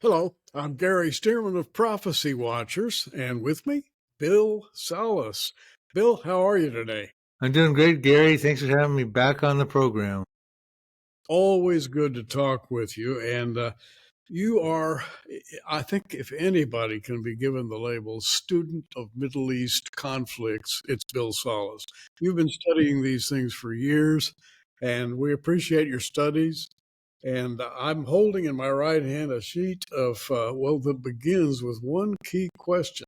Hello, I'm Gary Stearman of Prophecy Watchers, and with me, Bill Salus. Bill, how are you today? I'm doing great, Gary. Thanks for having me back on the program. Always good to talk with you, and you are, I think, if anybody can be given the label student of Middle East conflicts, it's Bill Salus. You've been studying these things for years, and we appreciate your studies. And I'm holding in my right hand a sheet of, that begins with one key question.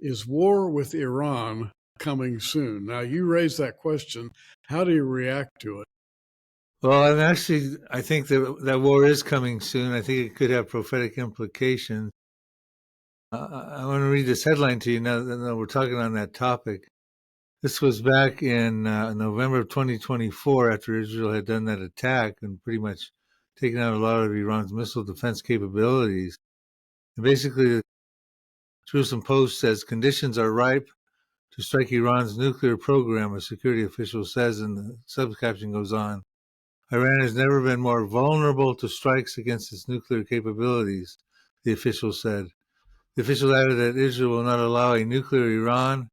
Is war with Iran coming soon? Now, you raised that question. How do you react to it? Well, I think that war is coming soon. I think it could have prophetic implications. I want to read this headline to you now that we're talking on that topic. This was back in November of 2024 after Israel had done that attack and pretty much taken out a lot of Iran's missile defense capabilities. And basically, the Jerusalem Post says conditions are ripe to strike Iran's nuclear program, a security official says, and the subcaption goes on. Iran has never been more vulnerable to strikes against its nuclear capabilities, the official said. The official added that Israel will not allow a nuclear Iran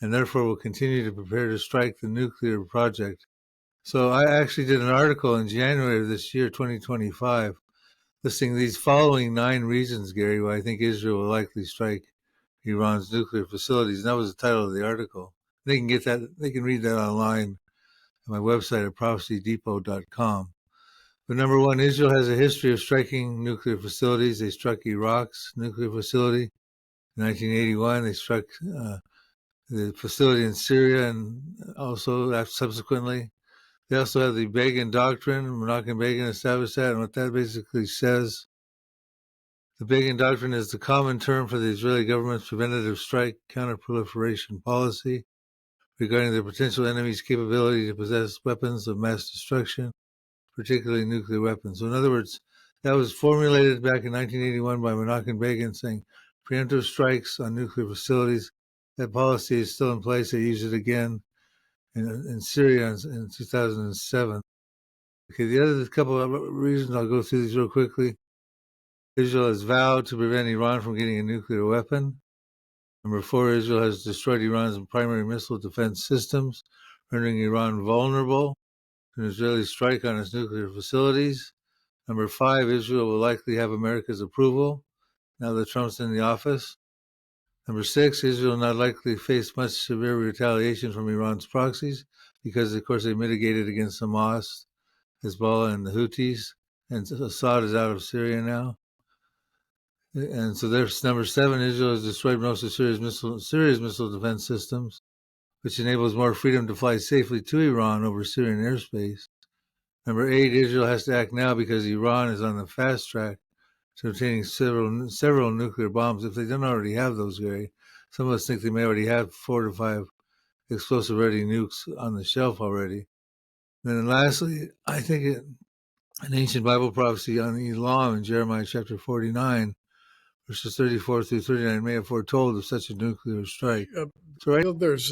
and therefore will continue to prepare to strike the nuclear project. So I actually did an article in January of this year, 2025, listing these following 9 reasons, Gary, why I think Israel will likely strike Iran's nuclear facilities. And that was the title of the article. They can read that online at my website at prophecydepot.com. But number 1, Israel has a history of striking nuclear facilities. They struck Iraq's nuclear facility in 1981. They struck the facility in Syria and also subsequently. They also have the Begin Doctrine. Menachem Begin established that, and what that basically says, the Begin Doctrine is the common term for the Israeli government's preventative strike counterproliferation policy regarding the potential enemy's capability to possess weapons of mass destruction, particularly nuclear weapons. So in other words, that was formulated back in 1981 by Menachem Begin, saying preemptive strikes on nuclear facilities. That policy is still in place. They used it again in Syria in 2007. Okay, the other couple of reasons, I'll go through these real quickly. Israel has vowed to prevent Iran from getting a nuclear weapon. Number 4, Israel has destroyed Iran's primary missile defense systems, rendering Iran vulnerable to an Israeli strike on its nuclear facilities. Number 5, Israel will likely have America's approval now that Trump's in the office. Number 6, Israel will not likely face much severe retaliation from Iran's proxies because, of course, they mitigated against Hamas, Hezbollah, and the Houthis, and Assad is out of Syria now. And so there's number 7, Israel has destroyed most of Syria's missile defense systems, which enables more freedom to fly safely to Iran over Syrian airspace. Number 8, Israel has to act now because Iran is on the fast track to obtaining several nuclear bombs. If they don't already have those, Gary, some of us think they may already have 4 to 5 explosive-ready nukes on the shelf already. And then lastly, I think an ancient Bible prophecy on Elam in Jeremiah chapter 49, verses 34 through 39, may have foretold of such a nuclear strike. There's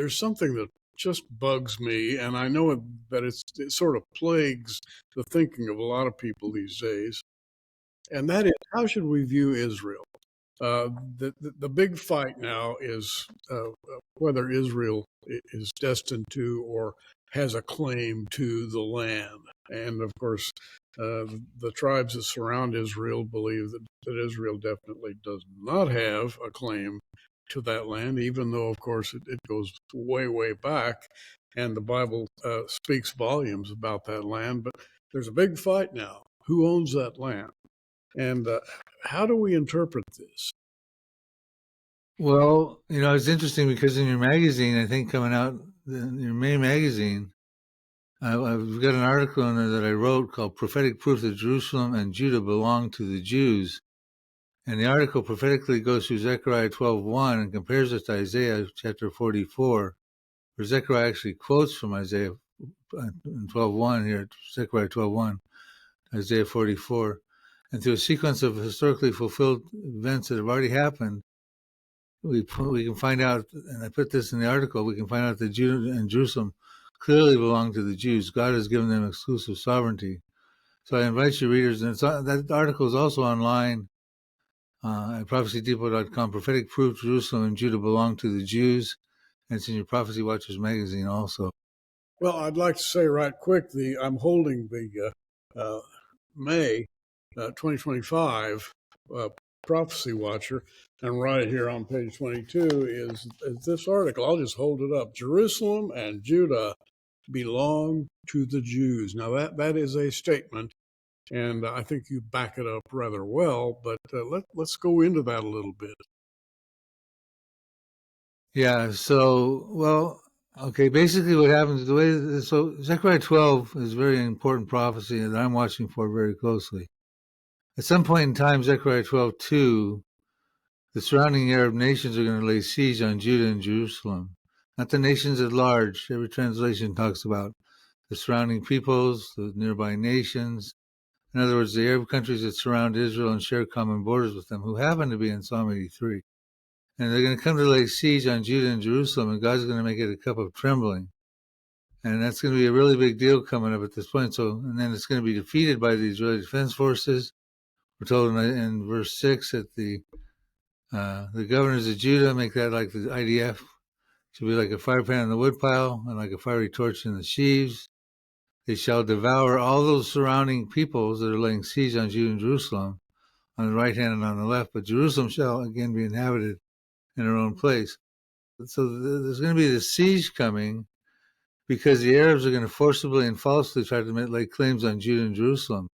something that just bugs me, and I know that it sort of plagues the thinking of a lot of people these days, and that is, how should we view Israel? The big fight now is whether Israel is destined to or has a claim to the land. And of course, the tribes that surround Israel believe that Israel definitely does not have a claim to that land, even though, of course, it goes way, way back. And the Bible speaks volumes about that land. But there's a big fight now. Who owns that land? And how do we interpret this? Well, it's interesting because in your magazine, I think coming out in your May magazine, I've got an article in there that I wrote called Prophetic Proof that Jerusalem and Judah belong to the Jews. And the article prophetically goes through Zechariah 12:1 and compares it to Isaiah chapter 44, where Zechariah actually quotes from Isaiah 12:1 here, Zechariah 12:1, Isaiah 44. And through a sequence of historically fulfilled events that have already happened, we can find out, and I put this in the article, we can find out that Judah and Jerusalem clearly belong to the Jews. God has given them exclusive sovereignty. So I invite you readers, and that article is also online at prophecydepot.com. Prophetic proof: Jerusalem and Judah belong to the Jews. And it's in your Prophecy Watchers magazine also. Well, I'd like to say right quick, I'm holding the May 2025 Prophecy Watcher, and right here on page 22 is this article. I'll just hold it up. Jerusalem and Judah belong to the Jews. Now that is a statement, and I think you back it up rather well, but let's go into that a little bit. Yeah, so, well, okay, basically what happens, so Zechariah 12 is a very important prophecy that I'm watching for very closely. At some point in time, Zechariah 12:2, the surrounding Arab nations are going to lay siege on Judah and Jerusalem. Not the nations at large. Every translation talks about the surrounding peoples, the nearby nations. In other words, the Arab countries that surround Israel and share common borders with them, who happen to be in Psalm 83. And they're going to come to lay siege on Judah and Jerusalem, and God's going to make it a cup of trembling. And that's going to be a really big deal coming up at this point. So, and then it's going to be defeated by the Israeli Defense Forces. We're told in verse 6 that the governors of Judah make that like the IDF. Should be like a fire pan in the woodpile and like a fiery torch in the sheaves. They shall devour all those surrounding peoples that are laying siege on Judah and Jerusalem on the right hand and on the left. But Jerusalem shall again be inhabited in her own place. So there's going to be this siege coming because the Arabs are going to forcibly and falsely try to lay claims on Judah and Jerusalem.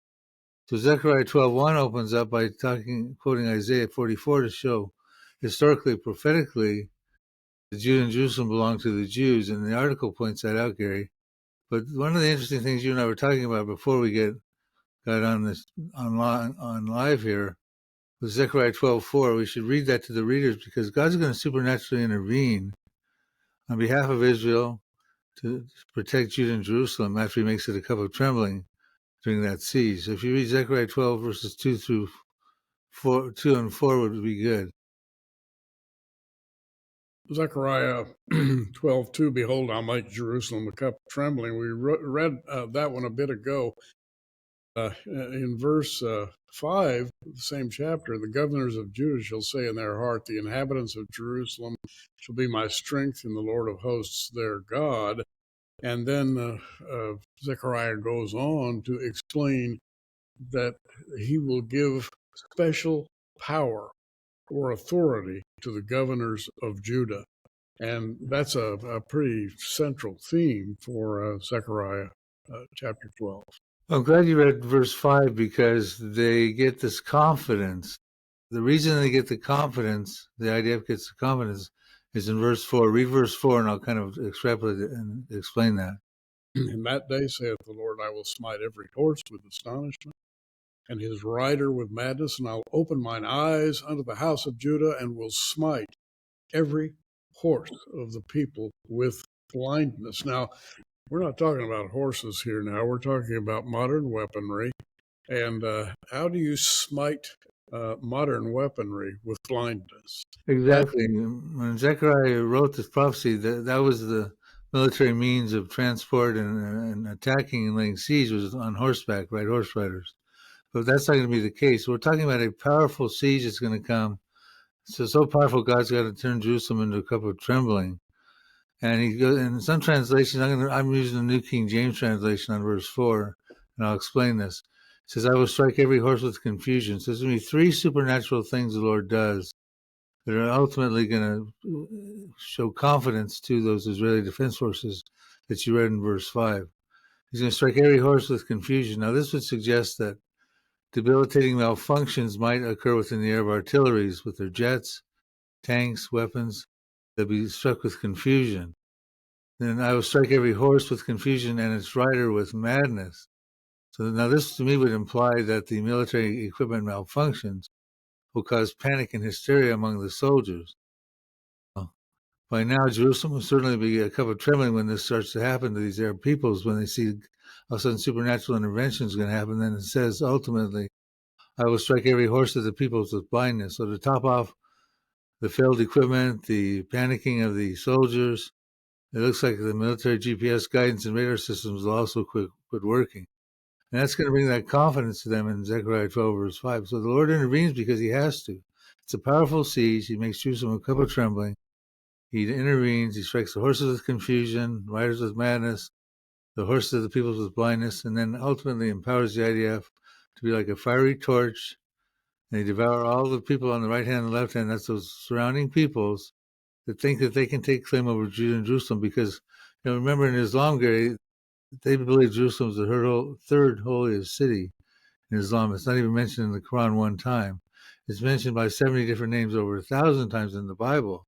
So Zechariah 12:1 opens up by quoting Isaiah 44 to show historically, prophetically, that Judah and Jerusalem belong to the Jews, and the article points that out, Gary. But one of the interesting things you and I were talking about before we got on this on live here was Zechariah 12:4. We should read that to the readers because God's going to supernaturally intervene on behalf of Israel to protect Judah and Jerusalem after he makes it a cup of trembling during that siege. So if you read Zechariah 12 verses 2 through 4, 2 and 4 would be good. Zechariah 12:2, behold, I'll make Jerusalem a cup of trembling. We read that one a bit ago. In verse 5, the same chapter, the governors of Judah shall say in their heart, the inhabitants of Jerusalem shall be my strength in the Lord of hosts, their God. And then Zechariah goes on to explain that he will give special power or authority to the governors of Judah. And that's a pretty central theme for Zechariah chapter 12. I'm glad you read verse 5 because they get this confidence. The reason they get the confidence, the IDF gets the confidence, is in verse 4. Read verse 4 and I'll kind of extrapolate it and explain that. In that day, saith the Lord, I will smite every horse with astonishment, and his rider with madness, and I'll open mine eyes unto the house of Judah, and will smite every horse of the people with blindness. Now, we're not talking about horses here now. We're talking about modern weaponry. And how do you smite modern weaponry with blindness? Exactly. When Zechariah wrote this prophecy, that was the military means of transport and attacking and laying siege was on horseback, right? Horse riders. But that's not going to be the case. We're talking about a powerful siege that's going to come. So powerful, God's got to turn Jerusalem into a cup of trembling. And he goes in some translations. I'm using the New King James translation on verse 4, and I'll explain this. It says, "I will strike every horse with confusion." So there's going to be three supernatural things the Lord does that are ultimately going to show confidence to those Israeli defense forces that you read in verse 5. He's going to strike every horse with confusion. Now, this would suggest that debilitating malfunctions might occur within the Arab artilleries with their jets, tanks, weapons. They'll be struck with confusion. Then I will strike every horse with confusion and its rider with madness. So now this to me would imply that the military equipment malfunctions will cause panic and hysteria among the soldiers. By now, Jerusalem will certainly be a cup of trembling when this starts to happen to these Arab peoples, when they see all of a sudden supernatural intervention is going to happen. Then it says, ultimately, I will strike every horse of the peoples with blindness. So to top off the failed equipment, the panicking of the soldiers, it looks like the military GPS guidance and radar systems will also quit working. And that's going to bring that confidence to them in Zechariah 12, verse 5. So the Lord intervenes because he has to. It's a powerful siege. He makes Jerusalem a cup of trembling. He intervenes. He strikes the horses with confusion, riders with madness, the horses of the peoples with blindness, and then ultimately empowers the IDF to be like a fiery torch. And they devour all the people on the right hand and left hand. That's those surrounding peoples that think that they can take claim over Judah and Jerusalem because, remember in Islam, Gary, they believe Jerusalem is the third holiest city in Islam. It's not even mentioned in the Quran one time. It's mentioned by 70 different names over 1,000 times in the Bible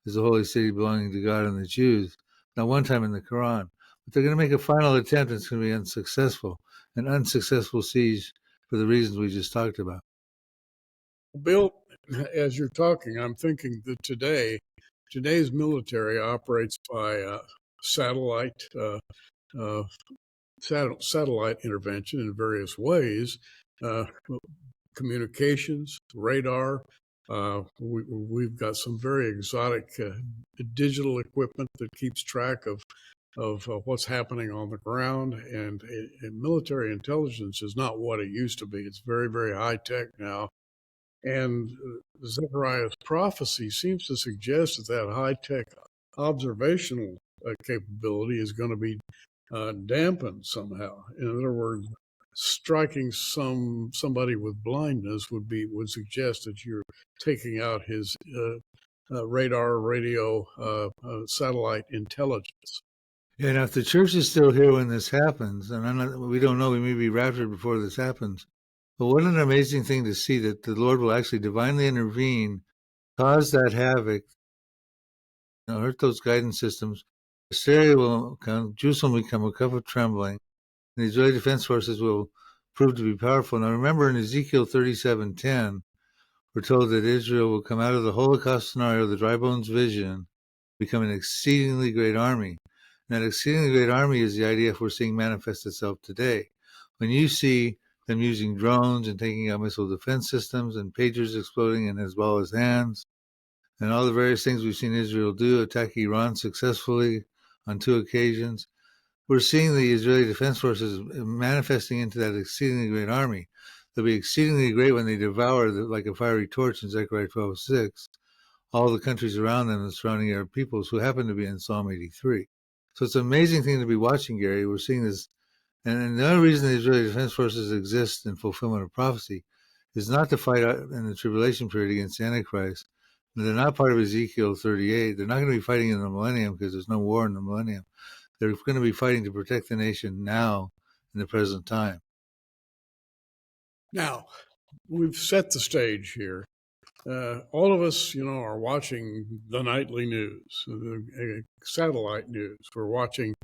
as the holy city belonging to God and the Jews. Not one time in the Quran. But they're going to make a final attempt, and it's going to be unsuccessful. An unsuccessful siege for the reasons we just talked about. Bill, as you're talking, I'm thinking that today's military operates by satellite intervention in various ways, communications, radar. We've got some very exotic digital equipment that keeps track of what's happening on the ground, and military intelligence is not what it used to be. It's very, very high tech now. And Zechariah's prophecy seems to suggest that high-tech observational capability is going to be dampened somehow. In other words, striking somebody with blindness would suggest that you're taking out his radar, radio, satellite intelligence. And if the church is still here when this happens, and we don't know, we may be raptured before this happens. But what an amazing thing to see that the Lord will actually divinely intervene, cause that havoc, hurt those guidance systems. Syria will come, Jerusalem will become a cup of trembling, and the Israeli defense forces will prove to be powerful. Now remember in Ezekiel 37:10, we're told that Israel will come out of the Holocaust scenario, the dry bones vision, become an exceedingly great army. And that exceedingly great army is the IDF we're seeing manifest itself today. When you see them using drones and taking out missile defense systems and pagers exploding in Hezbollah's hands, and all the various things we've seen Israel do, attack Iran successfully on 2 occasions, we're seeing the Israeli defense forces manifesting into that exceedingly great army. They'll be exceedingly great when they devour, like a fiery torch in Zechariah 12:6, all the countries around them, the surrounding Arab peoples who happen to be in Psalm 83. So it's an amazing thing to be watching, Gary. We're seeing this. And the only reason the Israeli defense forces exist in fulfillment of prophecy is not to fight in the tribulation period against the Antichrist. They're not part of Ezekiel 38. They're not going to be fighting in the millennium because there's no war in the millennium. They're going to be fighting to protect the nation now in the present time. Now, we've set the stage here. All of us, are watching the nightly news, the satellite news. We're watching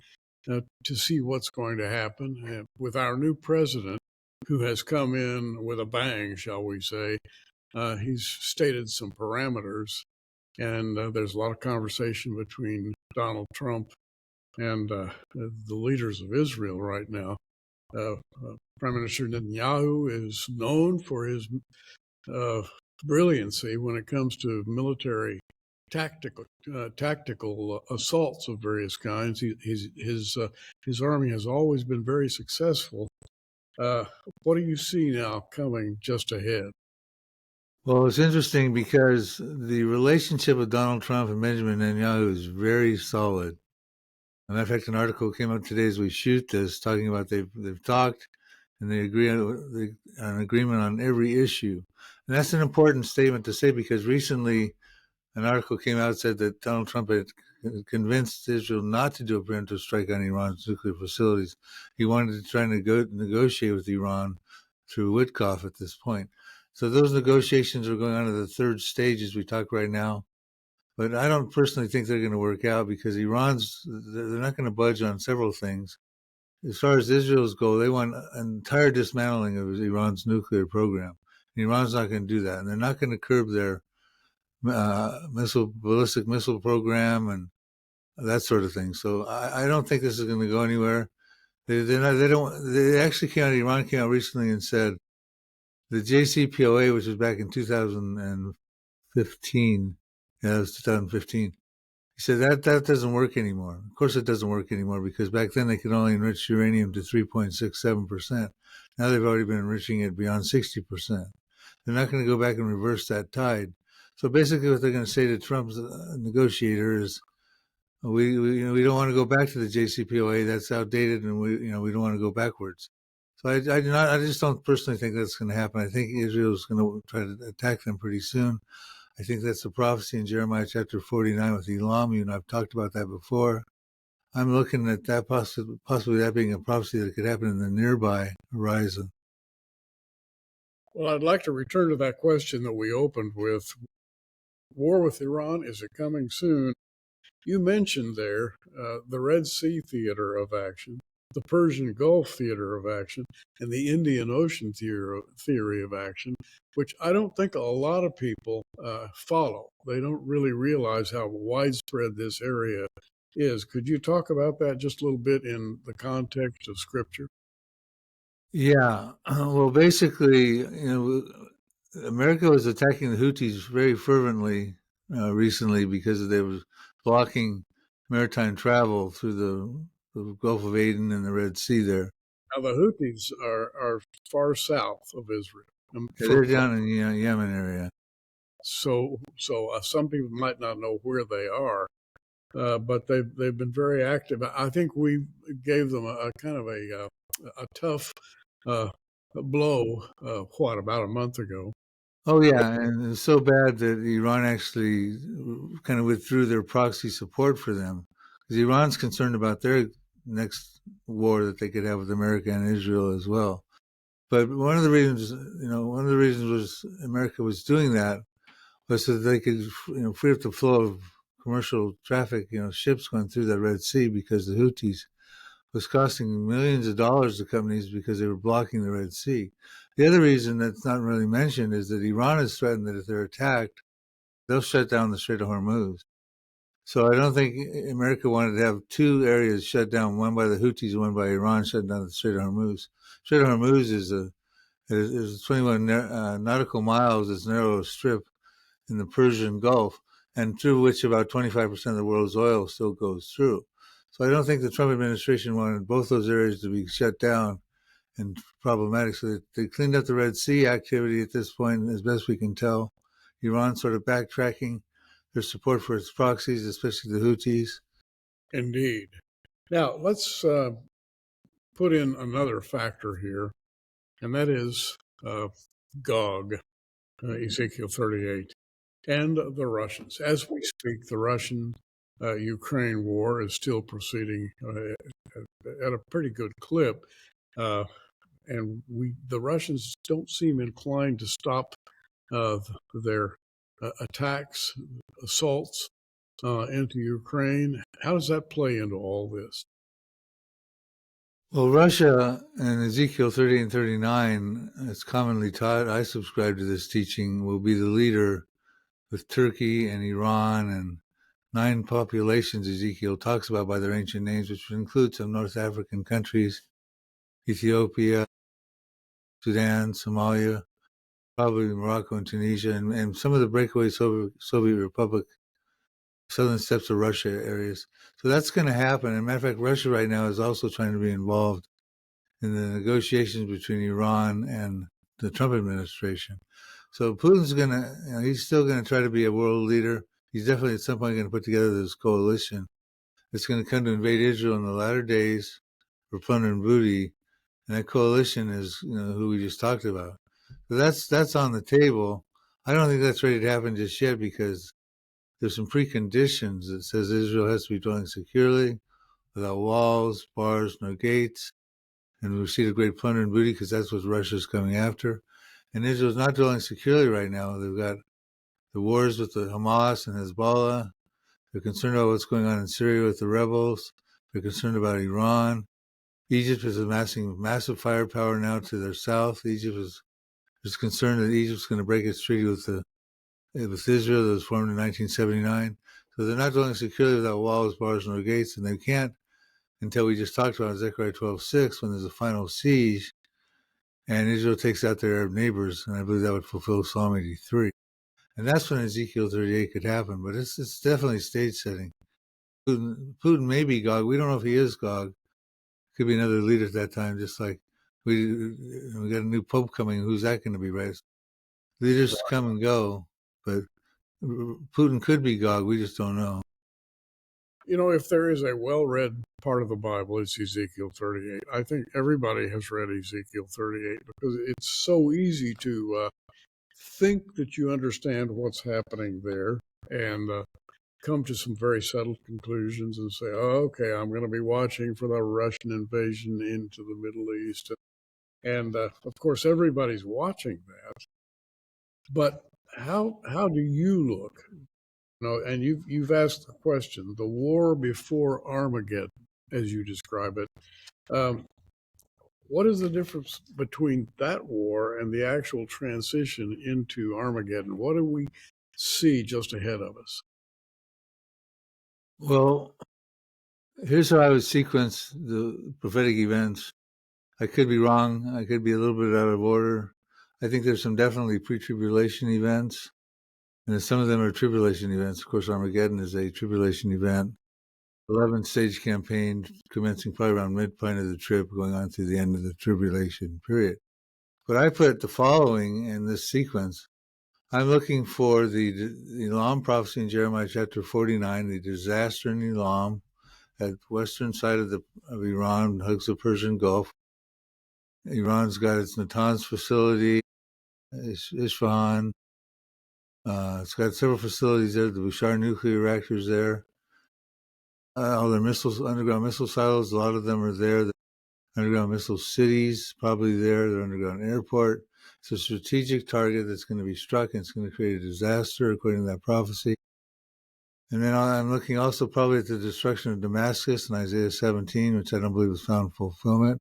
to see what's going to happen with our new president, who has come in with a bang, shall we say. He's stated some parameters, and there's a lot of conversation between Donald Trump and the leaders of Israel right now. Prime Minister Netanyahu is known for his brilliancy when it comes to military tactical assaults of various kinds. His army has always been very successful. What do you see now coming just ahead? Well, it's interesting because the relationship with Donald Trump and Benjamin Netanyahu is very solid. As a matter of fact, an article came out today as we shoot this, talking about they've talked and they agree on an agreement on every issue. And that's an important statement to say because recently an article came out that said that Donald Trump had convinced Israel not to do a preemptive strike on Iran's nuclear facilities. He wanted to try and negotiate with Iran through Witkoff at this point. So those negotiations are going on to the 3rd stage as we talk right now. But I don't personally think they're going to work out because they're not going to budge on several things. As far as Israel's goal, they want an entire dismantling of Iran's nuclear program. And Iran's not going to do that. And they're not going to curb their ballistic missile program and that sort of thing. So I don't think this is going to go anywhere. Iran came out recently and said the JCPOA, which was back in 2015, yeah, it was 2015. He said that doesn't work anymore. Of course it doesn't work anymore because back then they could only enrich uranium to 3.67%. Now they've already been enriching it beyond 60%. They're not going to go back and reverse that tide. So basically, what they're going to say to Trump's negotiator is, we don't want to go back to the JCPOA. That's outdated, and we don't want to go backwards. So I just don't personally think that's going to happen. I think Israel is going to try to attack them pretty soon. I think that's a prophecy in Jeremiah chapter 49 with Elam. I've talked about that before. I'm looking at that possibly that being a prophecy that could happen in the nearby horizon. Well, I'd like to return to that question that we opened with. War with Iran, is it coming soon? You mentioned there the Red Sea theater of action, the Persian Gulf theater of action, and the Indian Ocean theory of action, which I don't think a lot of people follow. They don't really realize how widespread this area is. Could you talk about that just a little bit in the context of Scripture? Yeah. Well, basically, America was attacking the Houthis very fervently recently because they were blocking maritime travel through the Gulf of Aden and the Red Sea there. Now, the Houthis are far south of Israel. Yeah, they're down in the Yemen area. So some people might not know where they are, but they've been very active. I think we gave them a kind of a tough blow. About a month ago? Oh yeah, and it's so bad that Iran actually kind of withdrew their proxy support for them because Iran's concerned about their next war that they could have with America and Israel as well. But one of the reasons was America was doing that was so that they could, free up the flow of commercial traffic, ships going through the Red Sea because the Houthis was costing millions of dollars to companies because they were blocking the Red Sea. The other reason that's not really mentioned is that Iran has threatened that if they're attacked, they'll shut down the Strait of Hormuz. So I don't think America wanted to have two areas shut down, one by the Houthis and one by Iran, shutting down the Strait of Hormuz. Strait of Hormuz is 21 nautical miles, this narrow strip in the Persian Gulf, and through which about 25% of the world's oil still goes through. So I don't think the Trump administration wanted both those areas to be shut down and problematic. So they cleaned up the Red Sea activity at this point, as best we can tell. Iran sort of backtracking their support for its proxies, especially the Houthis. Indeed. Now, let's put in another factor here, and that is Gog, Ezekiel 38, and the Russians. As we speak, the Russian Ukraine war is still proceeding at a pretty good clip. And the Russians don't seem inclined to stop their attacks, assaults into Ukraine. How does that play into all this? Well, Russia and Ezekiel 38 and 39, it's commonly taught, I subscribe to this teaching, will be the leader with Turkey and Iran and 9 populations Ezekiel talks about by their ancient names, which would include some North African countries, Ethiopia, Sudan, Somalia, probably Morocco and Tunisia, and some of the breakaway Soviet Republic, southern steppes of Russia areas. So that's going to happen. As a matter of fact, Russia right now is also trying to be involved in the negotiations between Iran and the Trump administration. So Putin's going to, he's still going to try to be a world leader. He's definitely at some point going to put together this coalition. It's going to come to invade Israel in the latter days for plunder and booty. And that coalition is, who we just talked about. So that's on the table. I don't think that's ready to happen just yet because there's some preconditions that says Israel has to be dwelling securely, without walls, bars, nor gates, and we see the great plunder and booty because that's what Russia's coming after. And Israel's not dwelling securely right now. They've got the wars with the Hamas and Hezbollah. They're concerned about what's going on in Syria with the rebels. They're concerned about Iran. Egypt is amassing massive firepower now to their south. Egypt is concerned that Egypt's going to break its treaty with Israel that was formed in 1979. So they're not dwelling securely without walls, bars, nor gates, and they can't until we just talked about Zechariah 12:6 when there's a final siege and Israel takes out their Arab neighbors, and I believe that would fulfill Psalm 83. And that's when Ezekiel 38 could happen, but it's definitely stage setting. Putin may be Gog. We don't know if he is Gog. Could be another leader at that time, just like we got a new pope coming. Who's that going to be, right? They just come and go. But Putin could be Gog. We just don't know. You know, if there is a well-read part of the Bible, it's Ezekiel 38. I think everybody has read Ezekiel 38 because it's so easy to think that you understand what's happening there and come to some very settled conclusions and say, oh, okay, I'm going to be watching for the Russian invasion into the Middle East. And of course, everybody's watching that. But how do you look? And you've asked the question, the war before Armageddon, as you describe it. What is the difference between that war and the actual transition into Armageddon? What do we see just ahead of us? Well, here's how I would sequence the prophetic events. I could be wrong. I could be a little bit out of order. I think there's some definitely pre-tribulation events, and some of them are tribulation events. Of course, Armageddon is a tribulation event. 11-stage campaign commencing probably around midpoint of the trib, going on through the end of the tribulation period. But I put the following in this sequence. I'm looking for the Elam prophecy in Jeremiah chapter 49, the disaster in Elam at the western side of Iran, hugs the Persian Gulf. Iran's got its Natanz facility, Isfahan. It's got several facilities there, the Bushehr nuclear reactors there. All their missiles, underground missile silos, a lot of them are there. The underground missile cities, probably there, their underground airport. It's a strategic target that's going to be struck, and it's going to create a disaster, according to that prophecy. And then I'm looking also probably at the destruction of Damascus in Isaiah 17, which I don't believe was found fulfillment.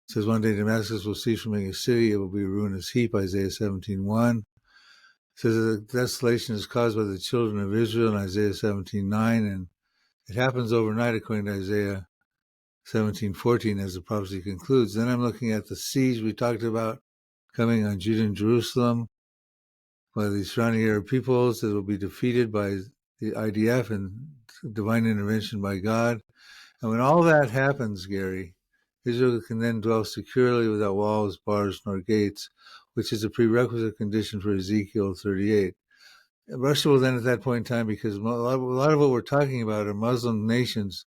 It says, one day Damascus will cease from being a city, it will be a ruinous heap, Isaiah 17:1. It says that the desolation is caused by the children of Israel in Isaiah 17:9, and it happens overnight, according to Isaiah 17:14, as the prophecy concludes. Then I'm looking at the siege we talked about coming on Judah and Jerusalem by the surrounding Arab peoples that will be defeated by the IDF and divine intervention by God. And when all that happens, Gary, Israel can then dwell securely without walls, bars, nor gates, which is a prerequisite condition for Ezekiel 38. Russia will then, at that point in time, because a lot of what we're talking about are Muslim nations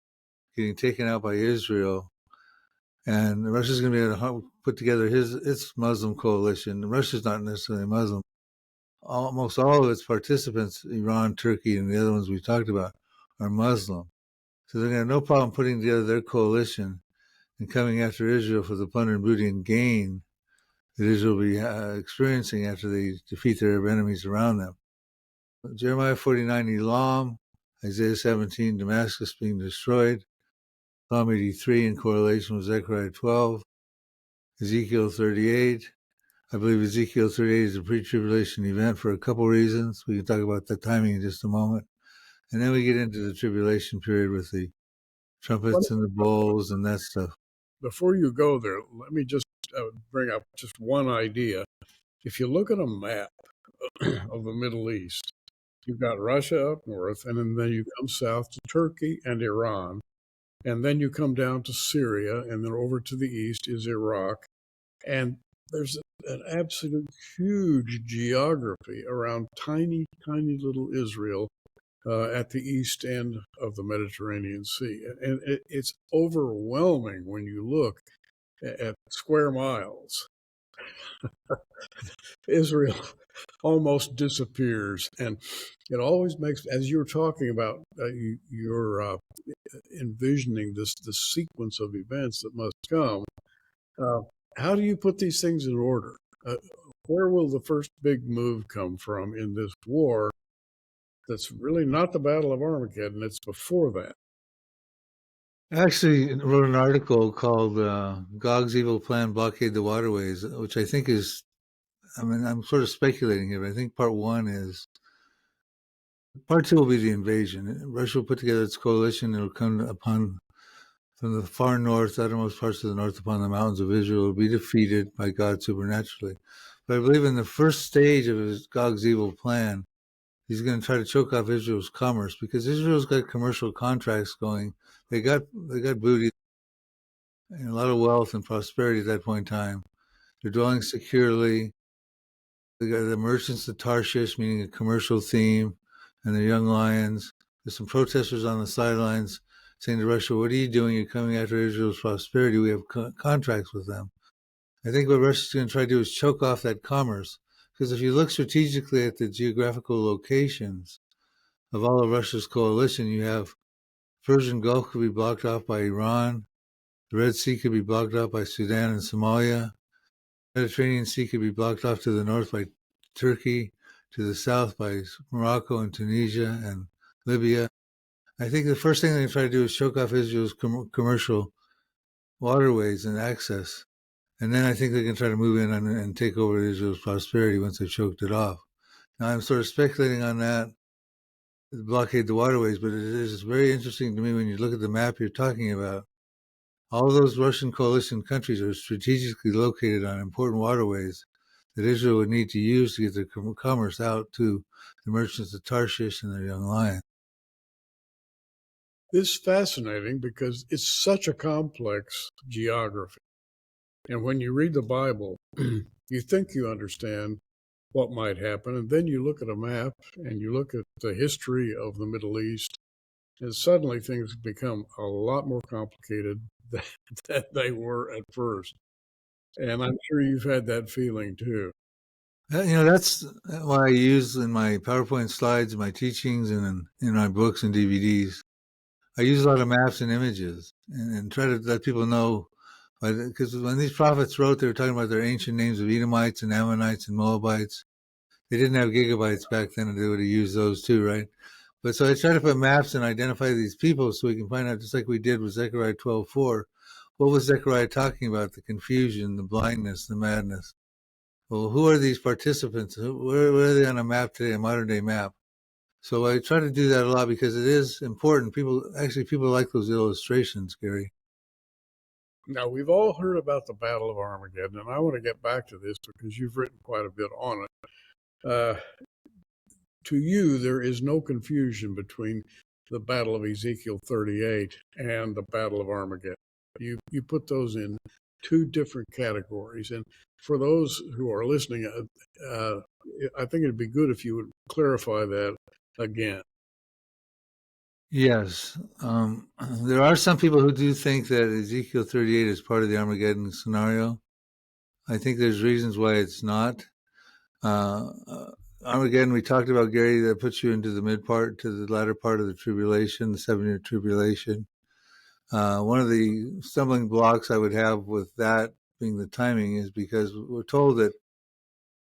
getting taken out by Israel, and Russia's going to be able to put together its Muslim coalition. Russia's not necessarily Muslim. Almost all of its participants, Iran, Turkey, and the other ones we talked about, are Muslim. So they're going to have no problem putting together their coalition and coming after Israel for the plunder and booty and gain that Israel will be experiencing after they defeat their Arab enemies around them. Jeremiah 49, Elam, Isaiah 17, Damascus being destroyed, Psalm 83 in correlation with Zechariah 12, Ezekiel 38. I believe Ezekiel 38 is a pre-tribulation event for a couple reasons. We can talk about the timing in just a moment. And then we get into the tribulation period with the trumpets and the bowls and that stuff. Before you go there, let me just bring up just one idea. If you look at a map of the Middle East, you've got Russia up north, and then you come south to Turkey and Iran, and then you come down to Syria, and then over to the east is Iraq. And there's an absolute huge geography around tiny, tiny little Israel at the east end of the Mediterranean Sea. And it's overwhelming when you look at square miles. Israel almost disappears. And it always makes, as you're talking about, you're envisioning this sequence of events that must come. How do you put these things in order? Where will the first big move come from in this war that's really not the Battle of Armageddon? It's before that. I actually wrote an article called Gogs' Evil Plan Blockade the Waterways, which I think is, I mean, I'm sort of speculating here, but I think part one is, part two will be the invasion. Russia will put together its coalition. It will come upon, from the far north, uttermost parts of the north, upon the mountains of Israel, will be defeated by God supernaturally. But I believe in the first stage of his Gog's evil plan, he's going to try to choke off Israel's commerce, because Israel's got commercial contracts going. They got booty and a lot of wealth and prosperity at that point in time. They're dwelling securely. the merchants of Tarshish, meaning a commercial theme, and the young lions. There's some protesters on the sidelines saying to Russia, "What are you doing? You're coming after Israel's prosperity. We have contracts with them." I think what Russia's going to try to do is choke off that commerce. Because if you look strategically at the geographical locations of all of Russia's coalition, you have Persian Gulf could be blocked off by Iran. The Red Sea could be blocked off by Sudan and Somalia. Mediterranean Sea could be blocked off to the north by Turkey, to the south by Morocco and Tunisia and Libya. I think the first thing they try to do is choke off Israel's commercial waterways and access. And then I think they can try to move in and take over Israel's prosperity once they've choked it off. Now, I'm sort of speculating on that, blockade the waterways, but it is very interesting to me when you look at the map you're talking about. All those Russian coalition countries are strategically located on important waterways that Israel would need to use to get their commerce out to the merchants of Tarshish and their young lions. This is fascinating because it's such a complex geography. And when you read the Bible, you think you understand what might happen, and then you look at a map and you look at the history of the Middle East, and suddenly things become a lot more complicated than they were at first. And I'm sure you've had that feeling too. That's why I use in my PowerPoint slides, my teachings, and in my books and DVDs. I use a lot of maps and images and try to let people know. Because when these prophets wrote, they were talking about their ancient names of Edomites and Ammonites and Moabites. They didn't have gigabytes back then, and they would have used those too, right? But so I try to put maps and identify these people so we can find out, just like we did with Zechariah 12:4, what was Zechariah talking about? The confusion, the blindness, the madness. Well, who are these participants? Where are they on a map today, a modern day map? So I try to do that a lot because it is important. People like those illustrations, Gary. Now, we've all heard about the Battle of Armageddon, and I want to get back to this because you've written quite a bit on it. To you, there is no confusion between the Battle of Ezekiel 38 and the Battle of Armageddon. You put those in two different categories. And for those who are listening, I think it'd be good if you would clarify that again. Yes. There are some people who do think that Ezekiel 38 is part of the Armageddon scenario. I think there's reasons why it's not. Armageddon, we talked about, Gary, that puts you into the mid part, to the latter part of the tribulation, the 7-year tribulation. One of the stumbling blocks I would have with that being the timing is because we're told that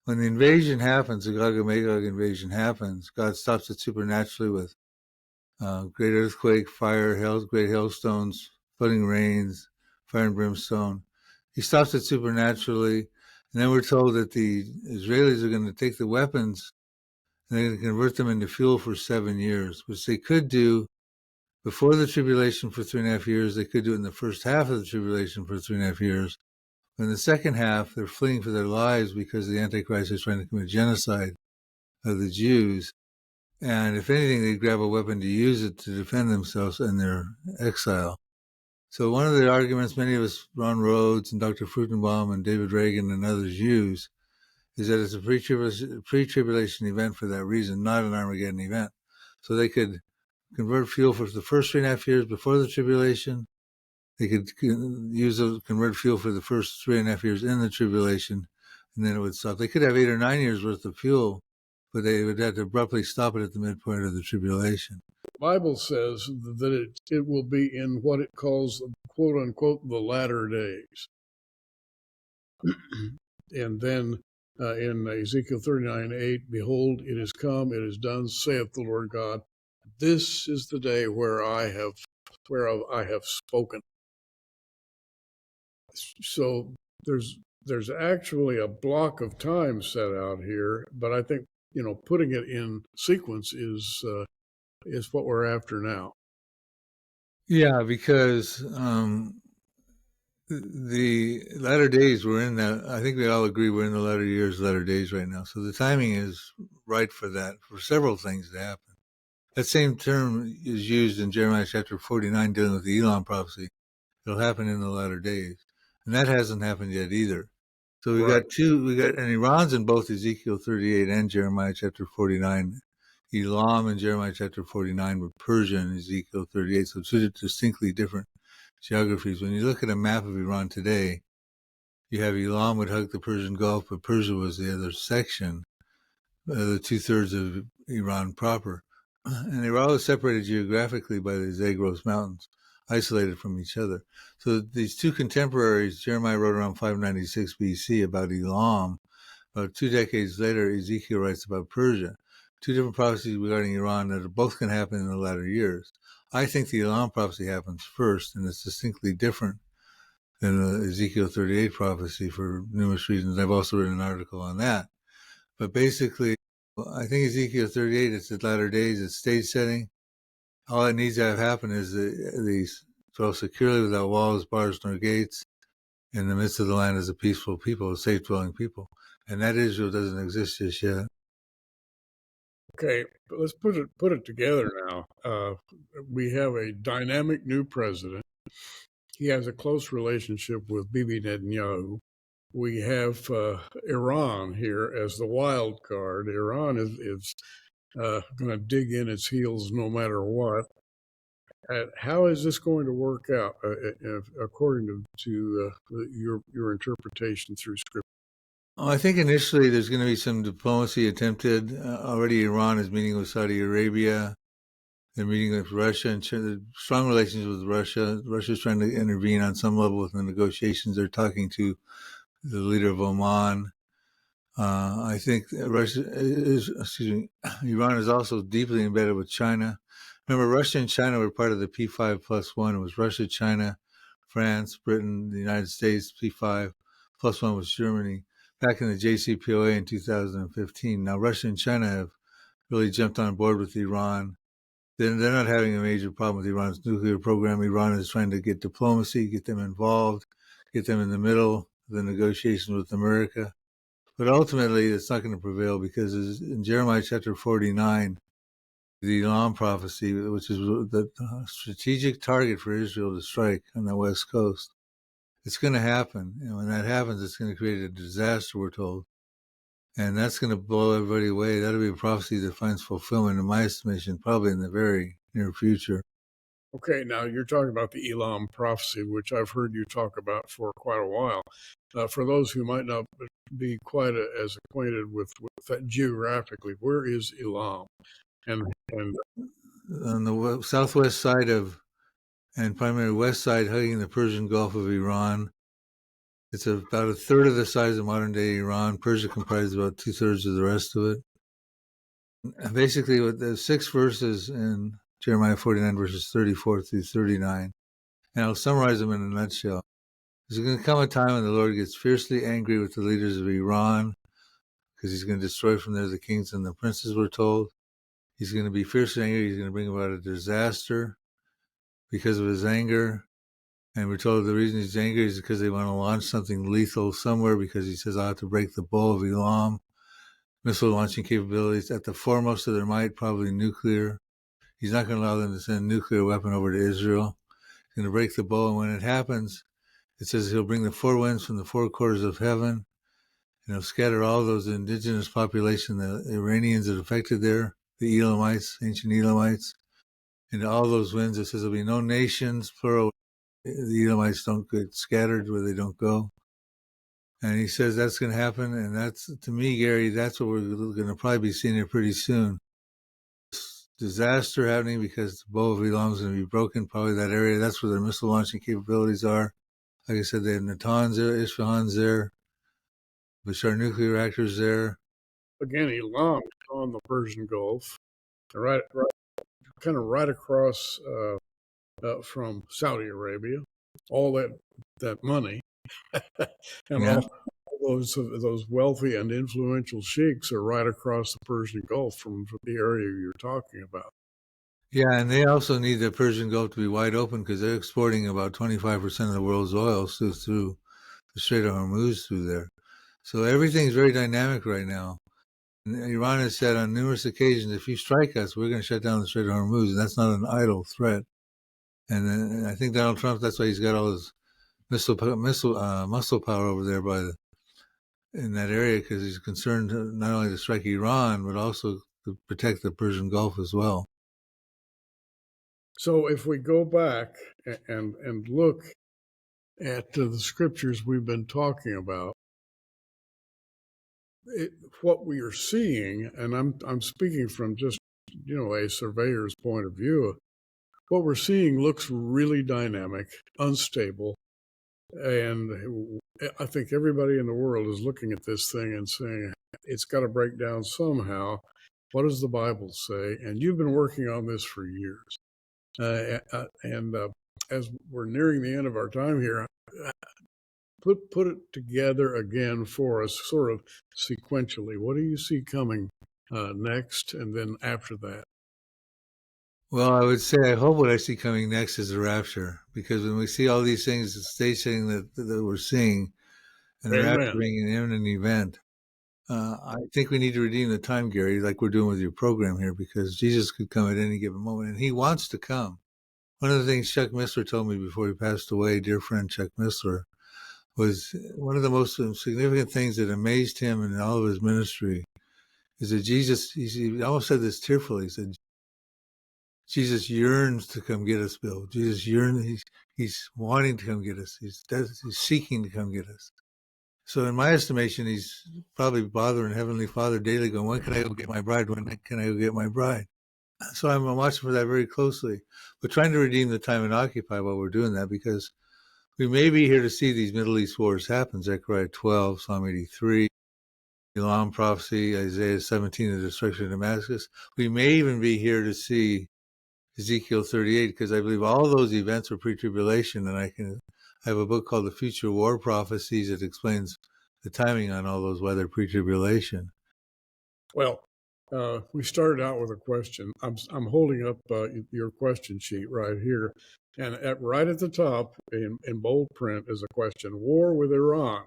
when the invasion happens, the Gog and Magog invasion happens, God stops it supernaturally with great earthquake, fire, great hailstones, flooding rains, fire and brimstone. He stops it supernaturally. And then we're told that the Israelis are going to take the weapons and they're going to convert them into fuel for 7 years, which they could do before the tribulation for 3.5 years. They could do it in the first half of the tribulation for 3.5 years. But in the second half, they're fleeing for their lives because the Antichrist is trying to commit genocide of the Jews. And if anything, they'd grab a weapon to use it to defend themselves in their exile. So one of the arguments many of us, Ron Rhodes and Dr. Fruchtenbaum and David Reagan and others, use is that it's a pre-tribulation event for that reason, not an Armageddon event. So they could convert fuel for the first 3.5 years before the tribulation. They could convert fuel for the first 3.5 years in the tribulation, and then it would stop. They could have 8 or 9 years worth of fuel, but they would have to abruptly stop it at the midpoint of the tribulation. The Bible says that it will be in what it calls, quote unquote, the latter days. And then in Ezekiel 39:8, behold, it is come, it is done, saith the Lord God. This is the day whereof I have spoken. So there's actually a block of time set out here, but I think putting it in sequence is what we're after now. Yeah, because the latter days we're in that. I think we all agree we're in the latter years, latter days right now. So the timing is right for that, for several things to happen. That same term is used in Jeremiah chapter 49 dealing with the Elon prophecy. It'll happen in the latter days. And that hasn't happened yet either. So we got and Iran's in both Ezekiel 38 and Jeremiah chapter 49. Elam in Jeremiah chapter 49, but Persia in Ezekiel 38. So two distinctly different geographies. When you look at a map of Iran today, you have Elam would hug the Persian Gulf, but Persia was the other section, the 2/3 of Iran proper. And they were always separated geographically by the Zagros Mountains, isolated from each other. So these two contemporaries, Jeremiah wrote around 596 BC about Elam. About 2 decades later, Ezekiel writes about Persia. Two different prophecies regarding Iran that are both going to happen in the latter years. I think the Elam prophecy happens first, and it's distinctly different than the Ezekiel 38 prophecy for numerous reasons. I've also written an article on that. But basically, I think Ezekiel 38, it's the latter days, it's stage setting. All that needs to have happened is these dwell securely without walls, bars, nor gates. In the midst of the land as a peaceful people, a safe dwelling people. And that Israel doesn't exist just yet. Okay, but let's put it together now. We have a dynamic new president. He has a close relationship with Bibi Netanyahu. We have Iran here as the wild card. Iran is going to dig in its heels no matter what. How is this going to work out according to your interpretation through Scripture? I think initially there's going to be some diplomacy attempted. Already Iran is meeting with Saudi Arabia. They're meeting with Russia and strong relations with Russia. Russia's trying to intervene on some level with the negotiations. They're talking to the leader of Oman. I think Iran is also deeply embedded with China. Remember, Russia and China were part of the P5+1. It was Russia, China, France, Britain, the United States. P5+1 was Germany back in the JCPOA in 2015. Now, Russia and China have really jumped on board with Iran. They're not having a major problem with Iran's nuclear program. Iran is trying to get diplomacy, get them involved, get them in the middle of the negotiations with America. But ultimately, it's not going to prevail because in Jeremiah chapter 49, the Elam prophecy, which is the strategic target for Israel to strike on the West Coast, it's going to happen. And when that happens, it's going to create a disaster, we're told. And that's going to blow everybody away. That'll be a prophecy that finds fulfillment, in my estimation, probably in the very near future. Okay, now you're talking about the Elam prophecy, which I've heard you talk about for quite a while. For those who might not be quite as acquainted with that geographically, where is Elam? And on the southwest side and primarily west side, hugging the Persian Gulf of Iran. It's about a third of the size of modern day Iran. Persia comprises about 2/3 of the rest of it. And basically, with the 6 verses in Jeremiah 49, verses 34 through 39, and I'll summarize them in a nutshell. There's going to come a time when the Lord gets fiercely angry with the leaders of Iran because he's going to destroy from there the kings and the princes, we're told. He's going to be fiercely angry. He's going to bring about a disaster because of his anger. And we're told the reason he's angry is because they want to launch something lethal somewhere because he says, I'll have to break the bow of Elam. Missile launching capabilities at the foremost of their might, probably nuclear. He's not going to allow them to send a nuclear weapon over to Israel. He's going to break the bow. And when it happens, it says he'll bring the 4 winds from the 4 quarters of heaven. And he'll scatter all those indigenous population, the Iranians that affected there, the Elamites, ancient Elamites, and all those winds. It says there'll be no nations, plural. The Elamites don't get scattered where they don't go. And he says that's going to happen. And that's, to me, Gary, that's what we're going to probably be seeing here pretty soon. Disaster happening because the bow of Elam is going to be broken, probably that area. That's where their missile launching capabilities are. Like I said, they have Natanz there, Isfahan's there, Bashar nuclear reactors there. Again, Elam is on the Persian Gulf, right kind of right across from Saudi Arabia. All that money and all those wealthy and influential sheiks are right across the Persian Gulf from the area you're talking about. Yeah, and they also need the Persian Gulf to be wide open because they're exporting about 25% of the world's oil through the Strait of Hormuz through there. So everything's very dynamic right now. And Iran has said on numerous occasions, if you strike us, we're going to shut down the Strait of Hormuz, and that's not an idle threat. And I think Donald Trump, that's why he's got all his muscle power over there by in that area because he's concerned not only to strike Iran, but also to protect the Persian Gulf as well. So if we go back and look at the scriptures we've been talking about, what we are seeing, and I'm speaking from just a surveyor's point of view, what we're seeing looks really dynamic, unstable, and I think everybody in the world is looking at this thing and saying it's got to break down somehow. What does the Bible say? And you've been working on this for years, and as we're nearing the end of our time here, put it together again for us, sort of sequentially. What do you see coming next, and then after that? Well, I would say I hope what I see coming next is the rapture, because when we see all these things, the stage setting that we're seeing, and the rapture Amen. being an imminent event, I think we need to redeem the time, Gary, like we're doing with your program here, because Jesus could come at any given moment, and he wants to come. One of the things Chuck Missler told me before he passed away, dear friend Chuck Missler, was one of the most significant things that amazed him in all of his ministry is that Jesus, he almost said this tearfully, he said, Jesus yearns to come get us, Bill. Jesus yearns, he's wanting to come get us. He's seeking to come get us. So in my estimation, he's probably bothering Heavenly Father daily going, when can I go get my bride? When can I go get my bride? So I'm watching for that very closely, but trying to redeem the time and occupy while we're doing that, because we may be here to see these Middle East wars happen. Zechariah 12, Psalm 83, Elam prophecy, Isaiah 17, the destruction of Damascus. We may even be here to see Ezekiel 38, because I believe all those events are pre-tribulation, and I have a book called The Future War Prophecies that explains the timing on all those, why they're pre-tribulation. Well, we started out with a question. I'm holding up your question sheet right here, and right at the top in bold print is a question: War with Iran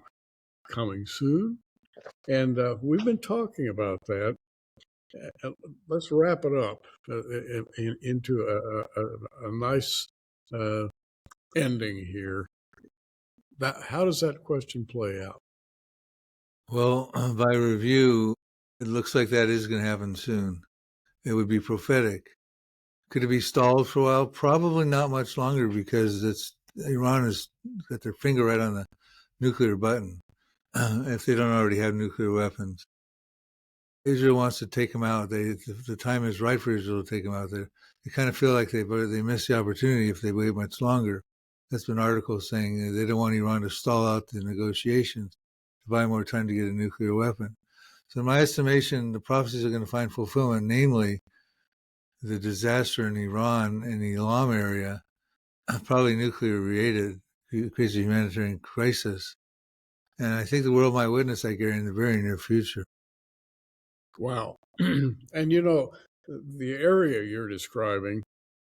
coming soon? And we've been talking about that. Let's wrap it up into a nice ending here. How does that question play out? Well, by review, it looks like that is going to happen soon. It would be prophetic. Could it be stalled for a while? Probably not much longer, because Iran has got their finger right on the nuclear button, if they don't already have nuclear weapons. Israel wants to take them out. The time is right for Israel to take them out. They kind of feel like they miss the opportunity if they wait much longer. That's been articles saying they don't want Iran to stall out the negotiations to buy more time to get a nuclear weapon. So in my estimation, the prophecies are going to find fulfillment, namely the disaster in Iran and the Elam area, probably nuclear related, creates a humanitarian crisis. And I think the world might witness that, Gary, in the very near future. Wow. And the area you're describing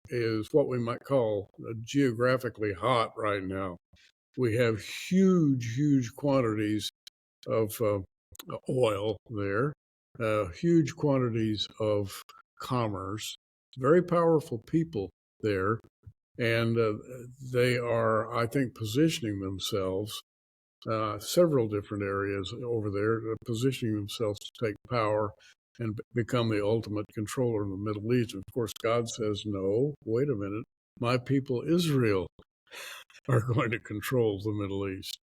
is what we might call geographically hot right now. We have huge quantities of oil there, huge quantities of commerce, very powerful people there, and they are, I think, positioning themselves, several different areas over there, positioning themselves to take power and become the ultimate controller of the Middle East. Of course, God says, no, wait a minute, my people Israel are going to control the Middle East.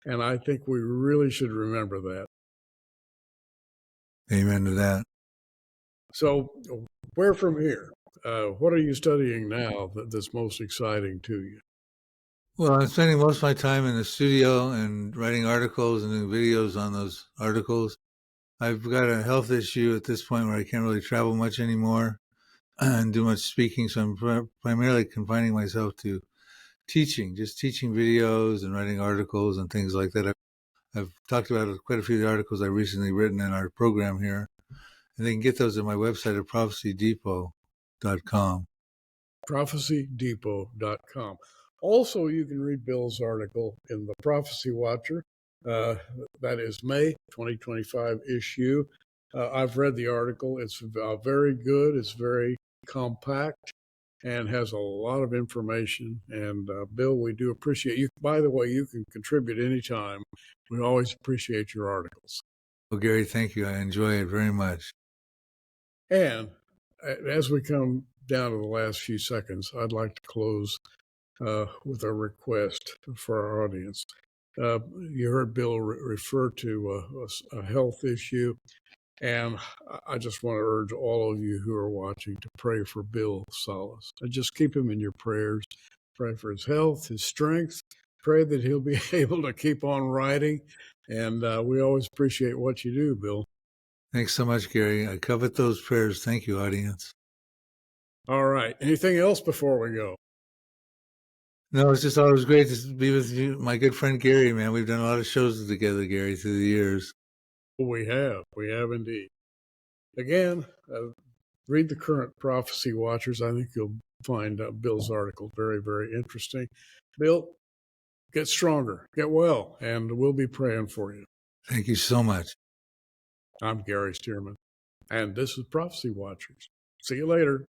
And I think we really should remember that. Amen to that. So, where from here? What are you studying now that's most exciting to you? Well, I'm spending most of my time in the studio and writing articles and doing videos on those articles. I've got a health issue at this point where I can't really travel much anymore and do much speaking, so I'm primarily confining myself to teaching, just teaching videos and writing articles and things like that. I've talked about quite a few of the articles I've recently written in our program here, and they can get those at my website at prophecydepot.com. prophecydepot.com. Also, you can read Bill's article in the Prophecy Watcher. That is May 2025 issue. I've read the article. It's very good. It's very compact. and has a lot of information. And Bill, we do appreciate you. By the way, you can contribute anytime. We always appreciate your articles. Well, Gary, thank you. I enjoy it very much. And as we come down to the last few seconds, I'd like to close with a request for our audience. You heard Bill refer to a health issue, and I just want to urge all of you who are watching to pray for Bill Salus. And just keep him in your prayers. Pray for his health, his strength. Pray that he'll be able to keep on writing. And we always appreciate what you do, Bill. Thanks so much, Gary. I covet those prayers. Thank you, audience. All right. Anything else before we go? No, it's just always great to be with you, my good friend Gary, man. We've done a lot of shows together, Gary, through the years. We have indeed. Again, read the current Prophecy Watchers. I think you'll find Bill's article very, very interesting. Bill, get stronger, get well, and we'll be praying for you. Thank you so much. I'm Gary Stearman, and this is Prophecy Watchers. See you later.